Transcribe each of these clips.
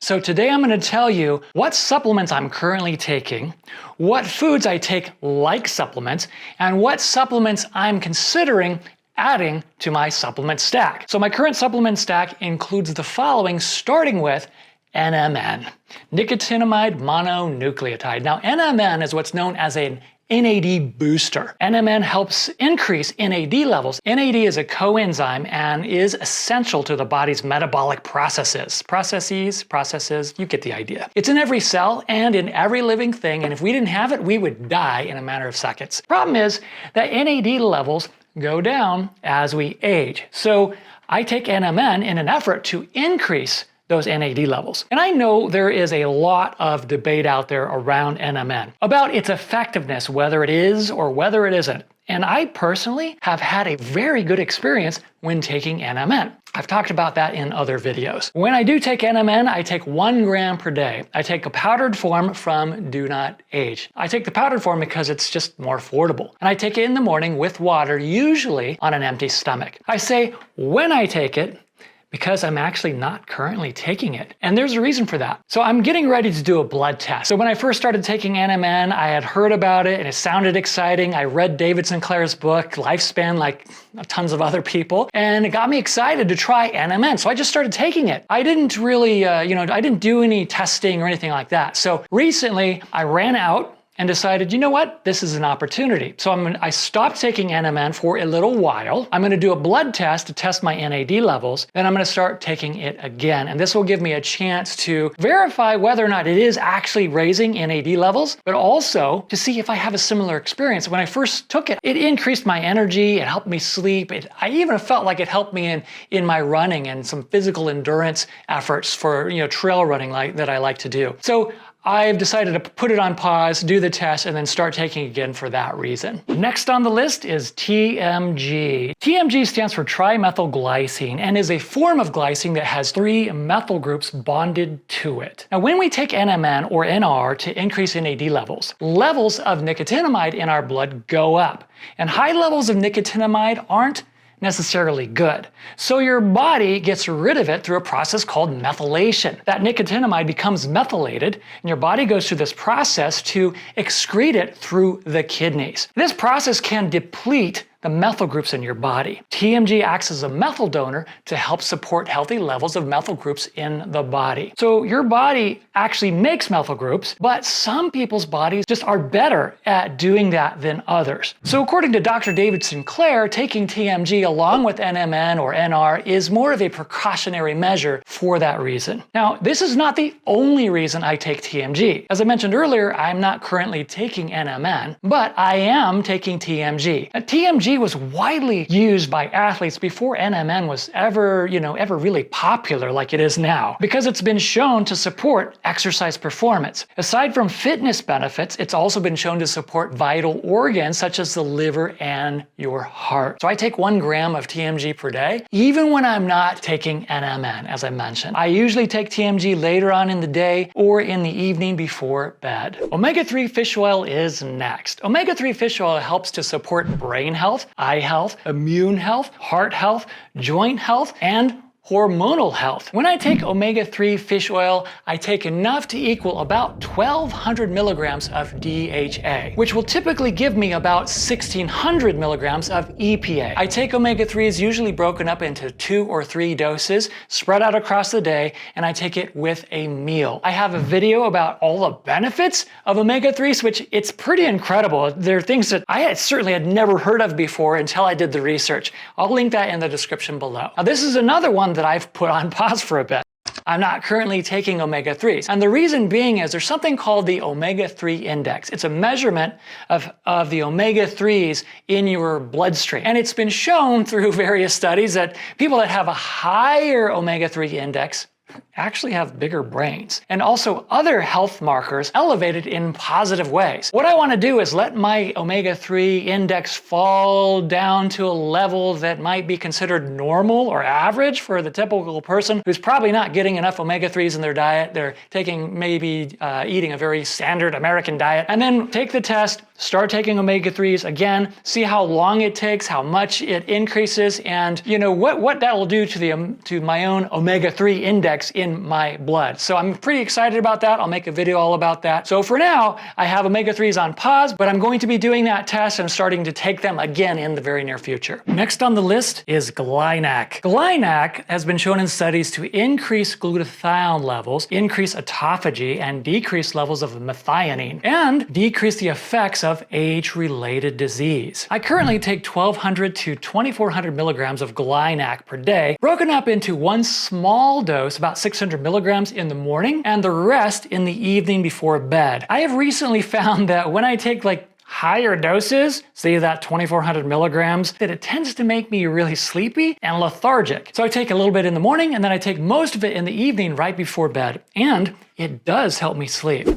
So today I'm going to tell you what supplements I'm currently taking, what foods I take like supplements, and what supplements I'm considering adding to my supplement stack. So my current supplement stack includes the following, starting with NMN, nicotinamide mononucleotide. Now NMN is what's known as an NAD booster. NMN helps increase NAD levels. NAD is a coenzyme and is essential to the body's metabolic processes. Processes, you get the idea. It's in every cell and in every living thing, and if we didn't have it, we would die in a matter of seconds. Problem is that NAD levels go down as we age. So I take NMN in an effort to increase those NAD levels. And I know there is a lot of debate out there around NMN about its effectiveness, whether it is or whether it isn't. And I personally have had a very good experience when taking NMN. I've talked about that in other videos. When I do take NMN, I take 1 gram per day. I take a powdered form from Do Not Age. I take the powdered form because it's just more affordable. And I take it in the morning with water, usually on an empty stomach. I say when I take it, because I'm actually not currently taking it. And there's a reason for that. So I'm getting ready to do a blood test. So when I first started taking NMN, I had heard about it and it sounded exciting. I read David Sinclair's book, Lifespan, like tons of other people, and it got me excited to try NMN. So I just started taking it. I didn't really, I didn't do any testing or anything like that. So recently I ran out and decided, you know what, this is an opportunity. So I stopped taking NMN for a little while. I'm gonna do a blood test to test my NAD levels, then I'm gonna start taking it again. And this will give me a chance to verify whether or not it is actually raising NAD levels, but also to see if I have a similar experience. When I first took it, it increased my energy, it helped me sleep. I even felt like it helped me in my running and some physical endurance efforts for trail running that I like to do. So I've decided to put it on pause, do the test, and then start taking again for that reason. Next on the list is TMG. TMG stands for trimethylglycine and is a form of glycine that has 3 methyl groups bonded to it. Now, when we take NMN or NR to increase NAD levels of nicotinamide in our blood go up. And high levels of nicotinamide aren't necessarily good. So your body gets rid of it through a process called methylation. That nicotinamide becomes methylated and your body goes through this process to excrete it through the kidneys. This process can deplete the methyl groups in your body. TMG acts as a methyl donor to help support healthy levels of methyl groups in the body. So your body actually makes methyl groups, but some people's bodies just are better at doing that than others. So according to Dr. David Sinclair, taking TMG along with NMN or NR is more of a precautionary measure for that reason. Now, this is not the only reason I take TMG. As I mentioned earlier, I'm not currently taking NMN, but I am taking TMG. Now, TMG was widely used by athletes before NMN was ever really popular like it is now, because it's been shown to support exercise performance. Aside from fitness benefits, it's also been shown to support vital organs such as the liver and your heart. So I take 1 gram of TMG per day, even when I'm not taking NMN, as I mentioned. I usually take TMG later on in the day or in the evening before bed. Omega-3 fish oil is next. Omega-3 fish oil helps to support brain health, eye health, immune health, heart health, joint health, and hormonal health. When I take omega-3 fish oil, I take enough to equal about 1,200 milligrams of DHA, which will typically give me about 1,600 milligrams of EPA. I take omega-3s usually broken up into 2 or 3 doses, spread out across the day, and I take it with a meal. I have a video about all the benefits of omega-3s, which it's pretty incredible. They're things that I certainly had never heard of before until I did the research. I'll link that in the description below. Now, this is another one that I've put on pause for a bit. I'm not currently taking omega-3s. And the reason being is there's something called the omega-3 index. It's a measurement of the omega-3s in your bloodstream. And it's been shown through various studies that people that have a higher omega-3 index actually have bigger brains, and also other health markers elevated in positive ways. What I want to do is let my omega-3 index fall down to a level that might be considered normal or average for the typical person who's probably not getting enough omega-3s in their diet. They're taking maybe eating a very standard American diet, and then take the test, start taking omega-3s again, see how long it takes, how much it increases, and what that will do to my own omega-3 index in in my blood. So I'm pretty excited about that. I'll make a video all about that. So for now, I have omega-3s on pause, but I'm going to be doing that test and starting to take them again in the very near future. Next on the list is GlyNAC. GlyNAC has been shown in studies to increase glutathione levels, increase autophagy, and decrease levels of methionine, and decrease the effects of age-related disease. I currently take 1,200 to 2,400 milligrams of GlyNAC per day, broken up into one small dose, about 600 milligrams in the morning, and the rest in the evening before bed. I have recently found that when I take higher doses, say that 2,400 milligrams, that it tends to make me really sleepy and lethargic. So I take a little bit in the morning and then I take most of it in the evening right before bed. And it does help me sleep.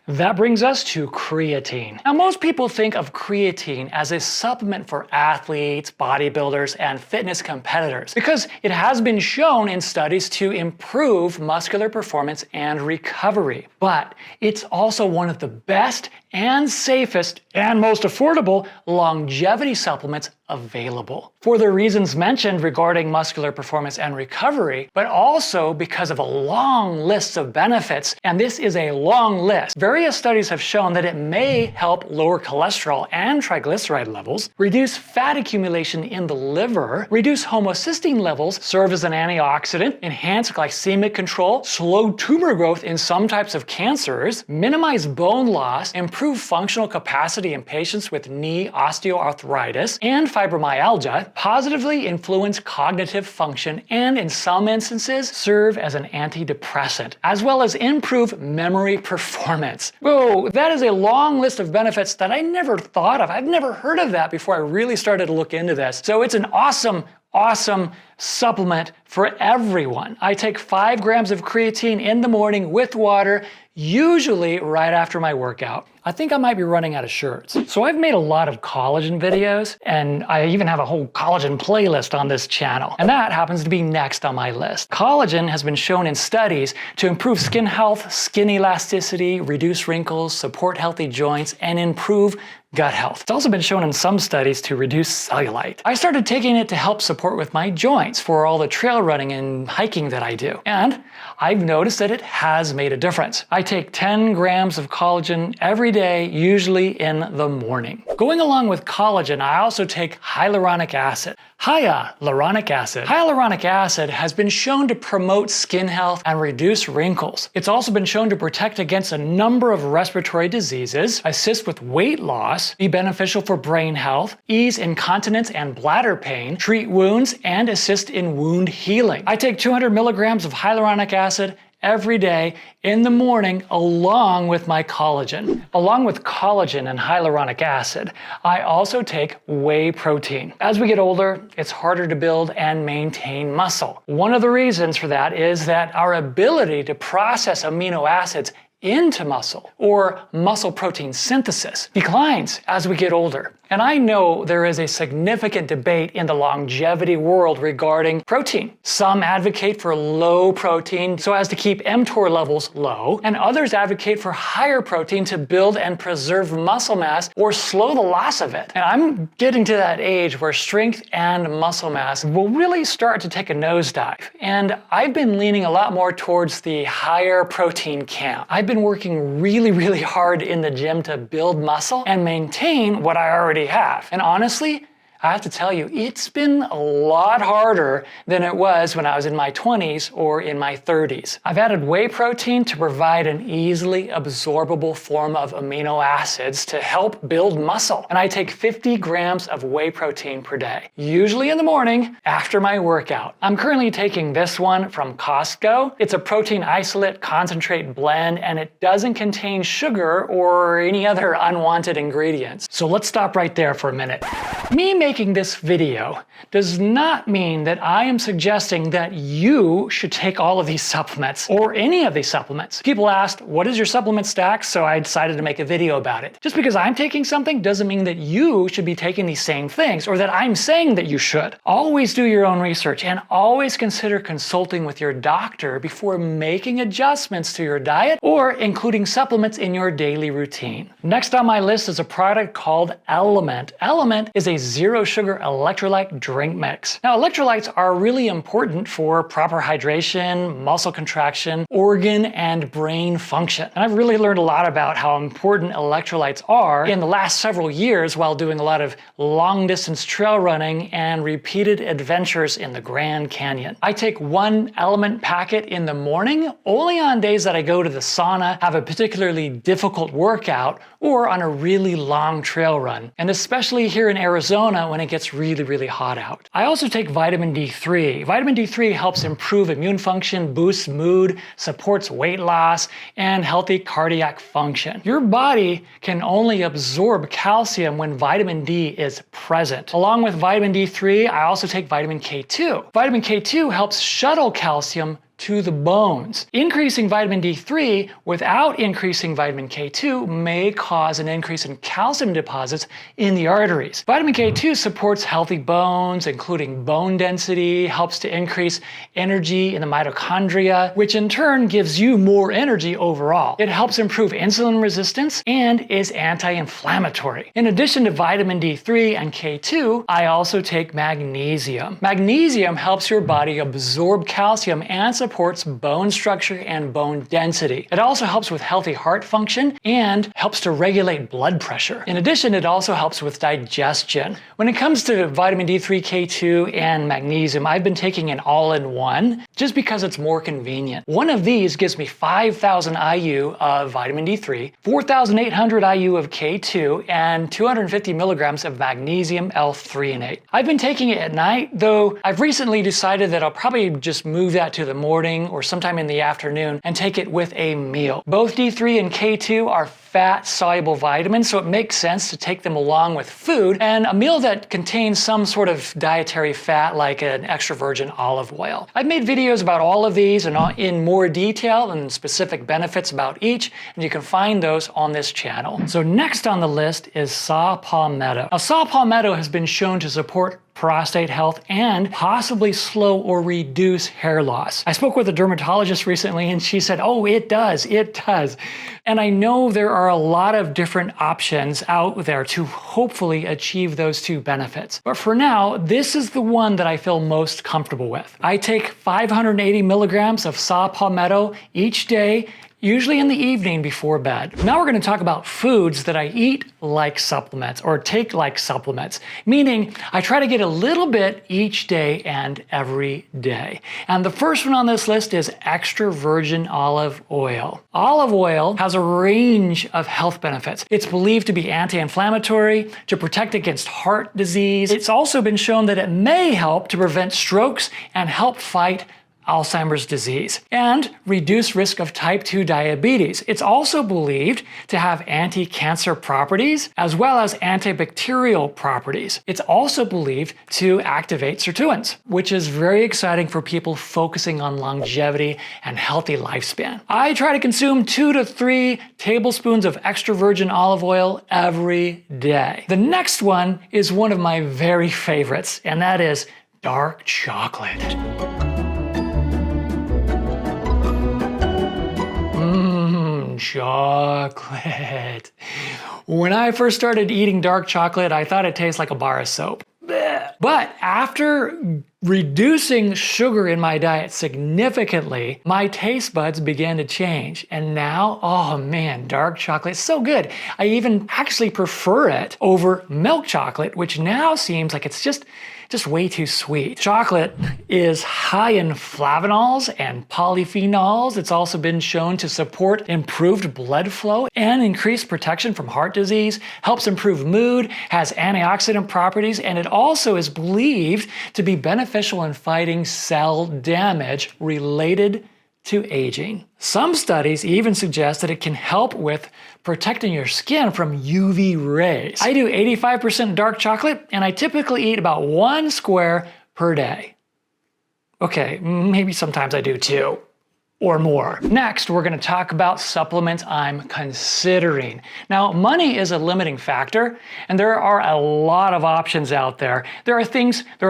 That brings us to creatine. Now, most people think of creatine as a supplement for athletes, bodybuilders, and fitness competitors because it has been shown in studies to improve muscular performance and recovery. But it's also one of the best and safest and most affordable longevity supplements available. For the reasons mentioned regarding muscular performance and recovery, but also because of a long list of benefits, and this is a long list. Various studies have shown that it may help lower cholesterol and triglyceride levels, reduce fat accumulation in the liver, reduce homocysteine levels, serve as an antioxidant, enhance glycemic control, slow tumor growth in some types of cancers, minimize bone loss, improve functional capacity in patients with knee osteoarthritis and fibromyalgia, positively influence cognitive function, and in some instances serve as an antidepressant, as well as improve memory performance. Whoa, that is a long list of benefits that I never thought of. I've never heard of that before I really started to look into this. So it's an awesome supplement for everyone. I take 5 grams of creatine in the morning with water, usually right after my workout. I think I might be running out of shirts. So I've made a lot of collagen videos, and I even have a whole collagen playlist on this channel. And that happens to be next on my list. Collagen has been shown in studies to improve skin health, skin elasticity, reduce wrinkles, support healthy joints, and improve gut health. It's also been shown in some studies to reduce cellulite. I started taking it to help support with my joints for all the trail running and hiking that I do. And I've noticed that it has made a difference. I take 10 grams of collagen every day, usually in the morning. Going along with collagen, I also take hyaluronic acid. Hyaluronic acid. Hyaluronic acid has been shown to promote skin health and reduce wrinkles. It's also been shown to protect against a number of respiratory diseases, assist with weight loss, be beneficial for brain health, ease incontinence and bladder pain, treat wounds, and assist in wound healing. I take 200 milligrams of hyaluronic acid every day in the morning along with my collagen. Along with collagen and hyaluronic acid, I also take whey protein. As we get older, it's harder to build and maintain muscle. One of the reasons for that is that our ability to process amino acids into muscle, or muscle protein synthesis, declines as we get older. And I know there is a significant debate in the longevity world regarding protein. Some advocate for low protein so as to keep mTOR levels low, and others advocate for higher protein to build and preserve muscle mass or slow the loss of it. And I'm getting to that age where strength and muscle mass will really start to take a nosedive. And I've been leaning a lot more towards the higher protein camp. I've been working really hard in the gym to build muscle and maintain what I already have. And honestly, I have to tell you, it's been a lot harder than it was when I was in my 20s or in my 30s. I've added whey protein to provide an easily absorbable form of amino acids to help build muscle. And I take 50 grams of whey protein per day, usually in the morning after my workout. I'm currently taking this one from Costco. It's a protein isolate concentrate blend, and it doesn't contain sugar or any other unwanted ingredients. So let's stop right there for a minute. Me making this video does not mean that I am suggesting that you should take all of these supplements or any of these supplements. People asked, what is your supplement stack? So I decided to make a video about it. Just because I'm taking something doesn't mean that you should be taking these same things or that I'm saying that you should. Always do your own research and always consider consulting with your doctor before making adjustments to your diet or including supplements in your daily routine. Next on my list is a product called LMNT. LMNT is a zero zero sugar electrolyte drink mix. Now, electrolytes are really important for proper hydration, muscle contraction, organ and brain function. And I've really learned a lot about how important electrolytes are in the last several years while doing a lot of long distance trail running and repeated adventures in the Grand Canyon. I take 1 LMNT packet in the morning only on days that I go to the sauna, have a particularly difficult workout, or on a really long trail run, and especially here in Arizona when it gets really, really hot out. I also take vitamin D3. Vitamin D3 helps improve immune function, boosts mood, supports weight loss, and healthy cardiac function. Your body can only absorb calcium when vitamin D is present. Along with vitamin D3, I also take vitamin K2. Vitamin K2 helps shuttle calcium to the bones. Increasing vitamin D3 without increasing vitamin K2 may cause an increase in calcium deposits in the arteries. Vitamin K2 supports healthy bones, including bone density, helps to increase energy in the mitochondria, which in turn gives you more energy overall. It helps improve insulin resistance and is anti-inflammatory. In addition to vitamin D3 and K2, I also take magnesium. Magnesium helps your body absorb calcium and supports bone structure and bone density. It also helps with healthy heart function and helps to regulate blood pressure. In addition, it also helps with digestion. When it comes to vitamin D3, K2, and magnesium, I've been taking an all-in-one just because it's more convenient. One of these gives me 5,000 IU of vitamin D3, 4,800 IU of K2, and 250 milligrams of magnesium L-threonate. I've been taking it at night, though I've recently decided that I'll probably just move that to the morning or sometime in the afternoon and take it with a meal. Both D3 and K2 are fat-soluble vitamins, so it makes sense to take them along with food, and a meal that contains some sort of dietary fat like an extra virgin olive oil. I've made videos about all of these and in more detail and specific benefits about each, and you can find those on this channel. So next on the list is saw palmetto. Now, saw palmetto has been shown to support prostate health and possibly slow or reduce hair loss. I spoke with a dermatologist recently and she said, oh, it does. And I know there are a lot of different options out there to hopefully achieve those two benefits. But for now, this is the one that I feel most comfortable with. I take 580 milligrams of saw palmetto each day, usually in the evening before bed. Now we're going to talk about foods that I eat like supplements or take like supplements, meaning I try to get a little bit each day and every day. And the first one on this list is extra virgin olive oil. Olive oil has a range of health benefits. It's believed to be anti-inflammatory, to protect against heart disease. It's also been shown that it may help to prevent strokes and help fight Alzheimer's disease, and reduce risk of type 2 diabetes. It's also believed to have anti-cancer properties as well as antibacterial properties. It's also believed to activate sirtuins, which is very exciting for people focusing on longevity and healthy lifespan. I try to consume 2 to 3 tablespoons of extra virgin olive oil every day. The next one is one of my very favorites, and that is dark chocolate. Chocolate. When I first started eating dark chocolate, I thought it tasted like a bar of soap. Blech. But after reducing sugar in my diet significantly, my taste buds began to change. And now, oh man, dark chocolate is so good. I even actually prefer it over milk chocolate, which now seems like it's just way too sweet. Chocolate is high in flavonols and polyphenols. It's also been shown to support improved blood flow and increased protection from heart disease, helps improve mood, has antioxidant properties, and it also is believed to be beneficial in fighting cell damage related to aging. Some studies even suggest that it can help with protecting your skin from UV rays. I do 85% dark chocolate, and I typically eat about 1 square per day. Okay, maybe sometimes I do 2 or more. Next, we're going to talk about supplements I'm considering. Now, money is a limiting factor, and there are a lot of options out there. There are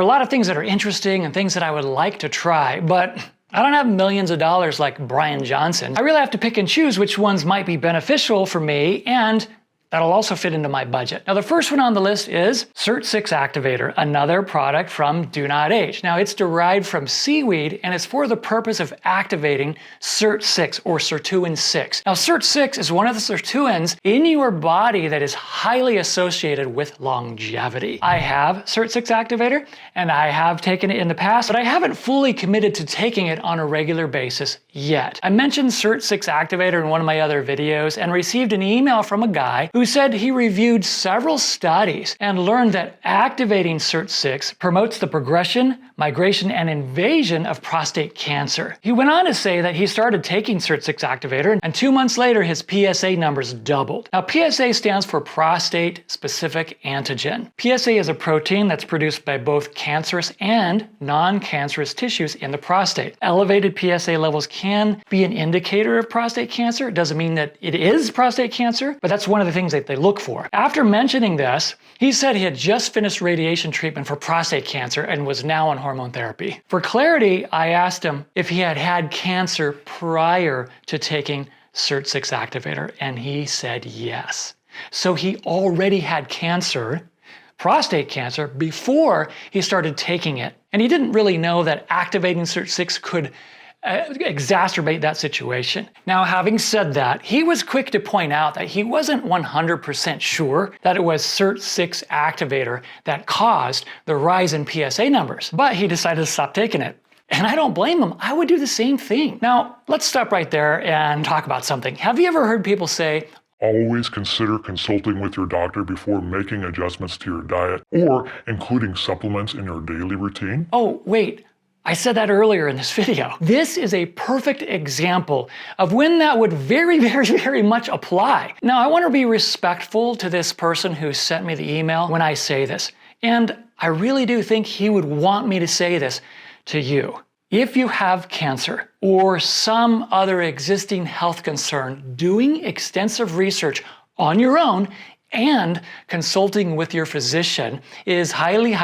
a lot of things that are interesting and things that I would like to try, but I don't have millions of dollars like Brian Johnson. I really have to pick and choose which ones might be beneficial for me and that'll also fit into my budget. Now the first one on the list is SIRT6 Activator, another product from Do Not Age. Now it's derived from seaweed and it's for the purpose of activating SIRT6 or sirtuin 6. Now SIRT6 is one of the sirtuins in your body that is highly associated with longevity. I have SIRT6 Activator and I have taken it in the past, but I haven't fully committed to taking it on a regular basis yet. I mentioned SIRT6 Activator in one of my other videos and received an email from a guy who said he reviewed several studies and learned that activating SIRT6 promotes the progression, migration, and invasion of prostate cancer. He went on to say that he started taking SIRT6 Activator and 2 months later his PSA numbers doubled. Now PSA stands for prostate specific antigen. PSA is a protein that's produced by both cancerous and non-cancerous tissues in the prostate. Elevated PSA levels can be an indicator of prostate cancer. It doesn't mean that it is prostate cancer, but that's one of the things that they look for. After mentioning this, he said he had just finished radiation treatment for prostate cancer and was now on hormone therapy. For clarity, I asked him if he had had cancer prior to taking SIRT6 Activator, and he said yes. So he already had cancer, prostate cancer, before he started taking it. And he didn't really know that activating SIRT6 could exacerbate that situation. Now, having said that, he was quick to point out that he wasn't 100% sure that it was SIRT6 Activator that caused the rise in PSA numbers, but he decided to stop taking it. And I don't blame him. I would do the same thing. Now, let's stop right there and talk about something. Have you ever heard people say, always consider consulting with your doctor before making adjustments to your diet or including supplements in your daily routine? Oh, wait. I said that earlier in this video. This is a perfect example of when that would very much apply. Now, I want to be respectful to this person who sent me the email when I say this. And I really do think he would want me to say this to you. If you have cancer or some other existing health concern, doing extensive research on your own and consulting with your physician is highly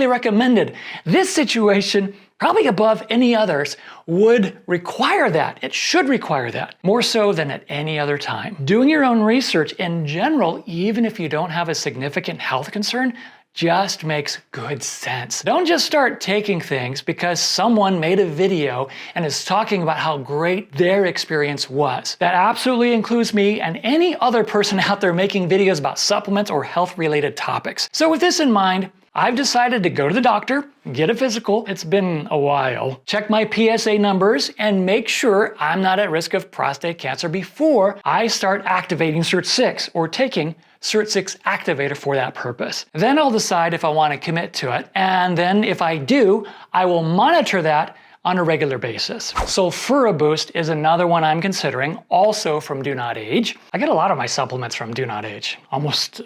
recommended. This situation, probably above any others, would require that. It should require that, more so than at any other time. Doing your own research in general, even if you don't have a significant health concern, just makes good sense. Don't just start taking things because someone made a video and is talking about how great their experience was. That absolutely includes me and any other person out there making videos about supplements or health-related topics. So with this in mind, I've decided to go to the doctor, get a physical, it's been a while, check my PSA numbers, and make sure I'm not at risk of prostate cancer before I start activating SIRT6 or taking SIRT6 Activator for that purpose. Then I'll decide if I want to commit to it, and then if I do, I will monitor that on a regular basis. Sulfura Boost is another one I'm considering, also from Do Not Age. I get a lot of my supplements from Do Not Age, almost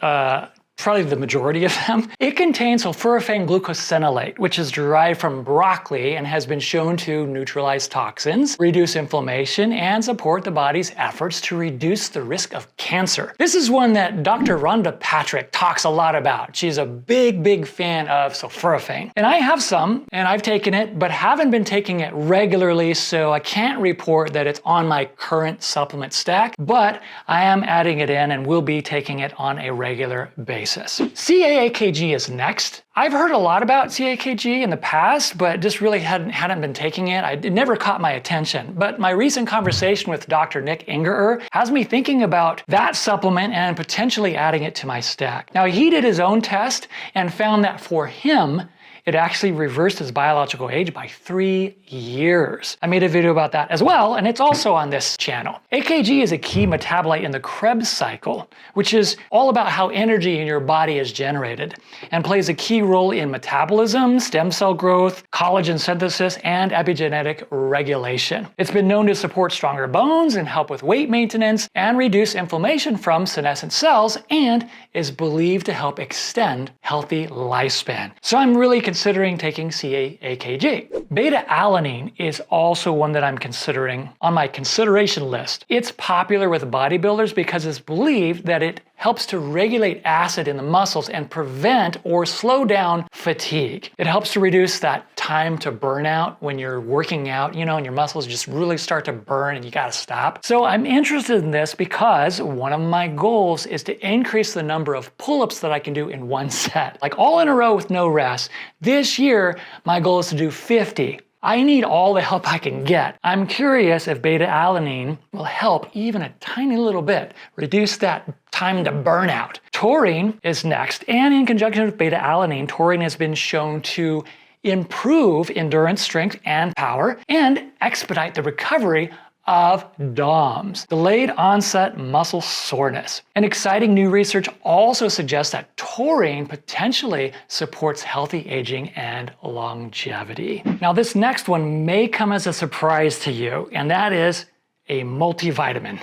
probably the majority of them. It contains sulforaphane glucosinolate, which is derived from broccoli and has been shown to neutralize toxins, reduce inflammation, and support the body's efforts to reduce the risk of cancer. This is one that Dr. Rhonda Patrick talks a lot about. She's a big fan of sulforaphane. And I have some, and I've taken it, but haven't been taking it regularly, so I can't report that it's on my current supplement stack, but I am adding it in and will be taking it on a regular basis. CAAKG is next. I've heard a lot about CAAKG in the past, but just really hadn't been taking it. It never caught my attention. But my recent conversation with Dr. Nick Ingerer has me thinking about that supplement and potentially adding it to my stack. Now, he did his own test and found that for him, it actually reversed his biological age by 3 years. I made a video about that as well, and it's also on this channel. AKG is a key metabolite in the Krebs cycle, which is all about how energy in your body is generated, and plays a key role in metabolism, stem cell growth, collagen synthesis, and epigenetic regulation. It's been known to support stronger bones and help with weight maintenance and reduce inflammation from senescent cells, and is believed to help extend healthy lifespan. So I'm really considering taking CAAKG. Beta-alanine is also one that I'm considering on my consideration list. It's popular with bodybuilders because it's believed that it helps to regulate acid in the muscles and prevent or slow down fatigue. It helps to reduce that time to burnout when you're working out, and your muscles just really start to burn and you gotta stop. So I'm interested in this because one of my goals is to increase the number of pull-ups that I can do in one set. Like all in a row with no rest. This year, my goal is to do 50. I need all the help I can get. I'm curious if beta-alanine will help even a tiny little bit reduce that time to burnout. Taurine is next, and in conjunction with beta-alanine, taurine has been shown to improve endurance, strength, and power, and expedite the recovery of DOMS, delayed onset muscle soreness. And exciting new research also suggests that taurine potentially supports healthy aging and longevity. Now this next one may come as a surprise to you, and that is a multivitamin.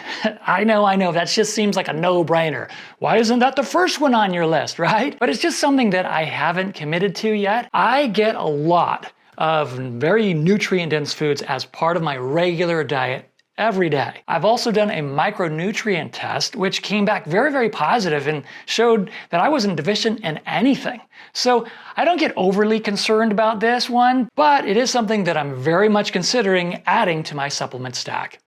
I know, that just seems like a no-brainer. Why isn't that the first one on your list, right? But it's just something that I haven't committed to yet. I get a lot of very nutrient-dense foods as part of my regular diet every day. I've also done a micronutrient test, which came back very, very positive and showed that I wasn't deficient in anything. So I don't get overly concerned about this one, but it is something that I'm very much considering adding to my supplement stack.